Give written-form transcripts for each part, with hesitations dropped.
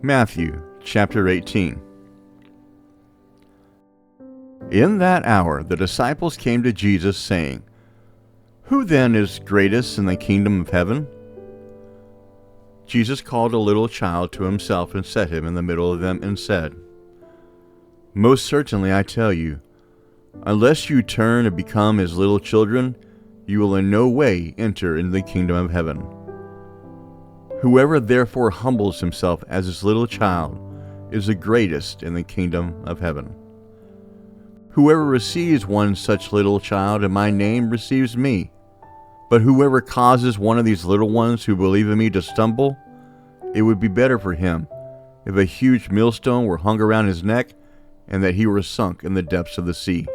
Mathew chapter 18. In that hour the disciples came to Jesus, saying, "Who then is greatest in the kingdom of heaven?" Jesus called a little child to himself and set him in the middle of them and said, "Most certainly I tell you, unless you turn and become as little children, you will in no way enter into the kingdom of heaven. Whoever therefore humbles himself as this little child is the greatest in the kingdom of heaven. Whoever receives one such little child in my name receives me. But whoever causes one of these little ones who believe in me to stumble, it would be better for him if a huge millstone were hung around his neck and that he were sunk in the depths of the sea.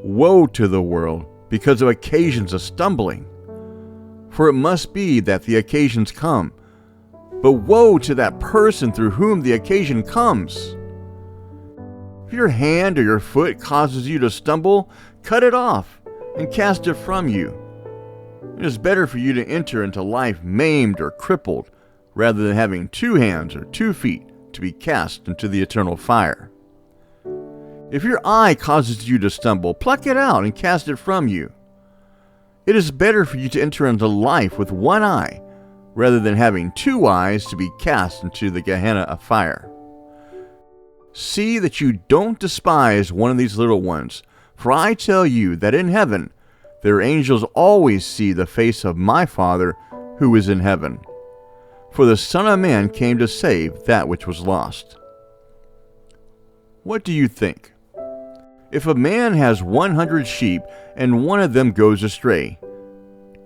Woe to the world because of occasions of stumbling! For it must be that the occasions come, but woe to that person through whom the occasion comes. If your hand or your foot causes you to stumble, cut it off and cast it from you. It is better for you to enter into life maimed or crippled, rather than having 2 hands or 2 feet to be cast into the eternal fire. If your eye causes you to stumble, pluck it out and cast it from you. It is better for you to enter into life with 1 eye, rather than having 2 eyes to be cast into the Gehenna of fire. See that you don't despise one of these little ones, for I tell you that in heaven their angels always see the face of my Father who is in heaven. For the Son of Man came to save that which was lost. What do you think? If a man has 100 sheep and one of them goes astray,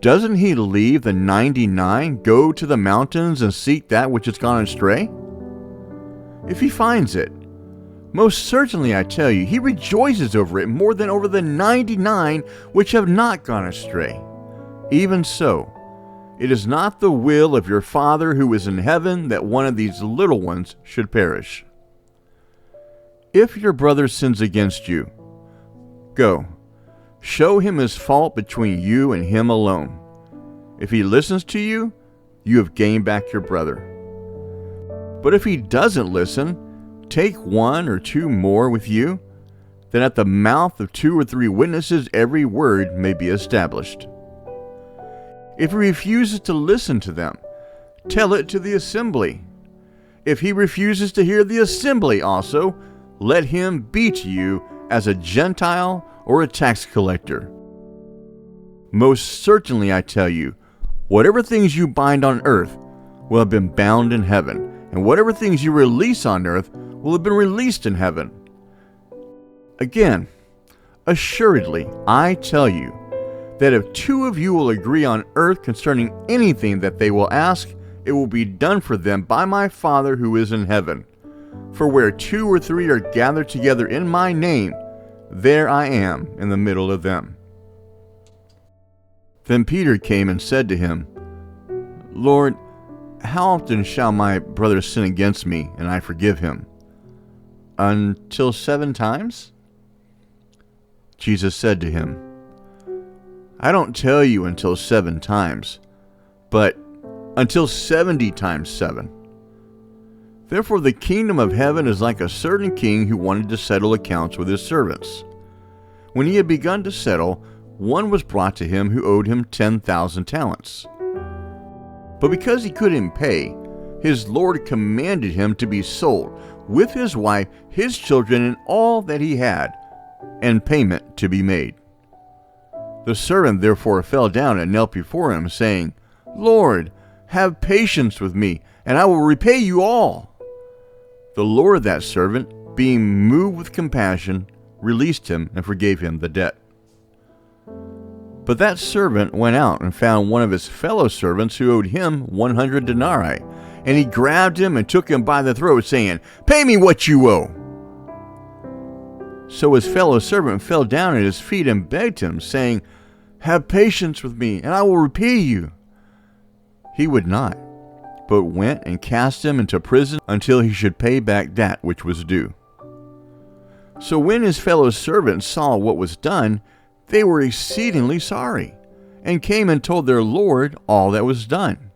doesn't he leave the 99, go to the mountains and seek that which has gone astray? If he finds it, most certainly I tell you, he rejoices over it more than over the 99 which have not gone astray. Even so, it is not the will of your Father who is in heaven that one of these little ones should perish. If your brother sins against you, go, show him his fault between you and him alone. If he listens to you, you have gained back your brother. But if he doesn't listen, take 1 or 2 more with you, then at the mouth of 2 or 3 witnesses every word may be established. If he refuses to listen to them, tell it to the assembly. If he refuses to hear the assembly also, let him be to you as a Gentile or a tax collector. Most certainly I tell you, whatever things you bind on earth will have been bound in heaven, and whatever things you release on earth will have been released in heaven. Again, assuredly, I tell you that if 2 of you will agree on earth concerning anything that they will ask, it will be done for them by my Father who is in heaven. For where 2 or 3 are gathered together in my name, there I am in the middle of them." Then Peter came and said to him, "Lord, how often shall my brother sin against me, and I forgive him? Until 7 times?" Jesus said to him, "I don't tell you until 7 times, but until 70 times 7. Therefore the kingdom of heaven is like a certain king who wanted to settle accounts with his servants. When he had begun to settle, one was brought to him who owed him 10,000 talents. But because he couldn't pay, his Lord commanded him to be sold, with his wife, his children, and all that he had, and payment to be made. The servant therefore fell down and knelt before him, saying, 'Lord, have patience with me, and I will repay you all.' The Lord of that servant, being moved with compassion, released him and forgave him the debt. But that servant went out and found one of his fellow servants who owed him 100 denarii, and he grabbed him and took him by the throat, saying, 'Pay me what you owe.' So his fellow servant fell down at his feet and begged him, saying, 'Have patience with me, and I will repay you.' He would not, but went and cast him into prison until he should pay back that which was due. So when his fellow servants saw what was done, they were exceedingly sorry, and came and told their Lord all that was done.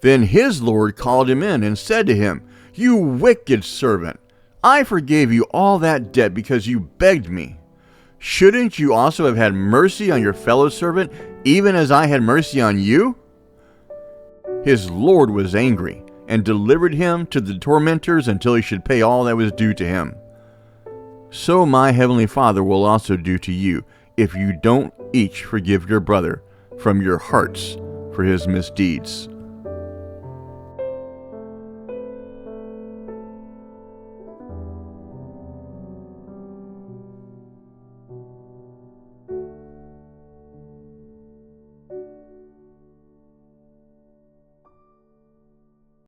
Then his Lord called him in and said to him, 'You wicked servant, I forgave you all that debt because you begged me. Shouldn't you also have had mercy on your fellow servant, even as I had mercy on you?' His Lord was angry and delivered him to the tormentors until he should pay all that was due to him. So my heavenly Father will also do to you, if you don't each forgive your brother from your hearts for his misdeeds."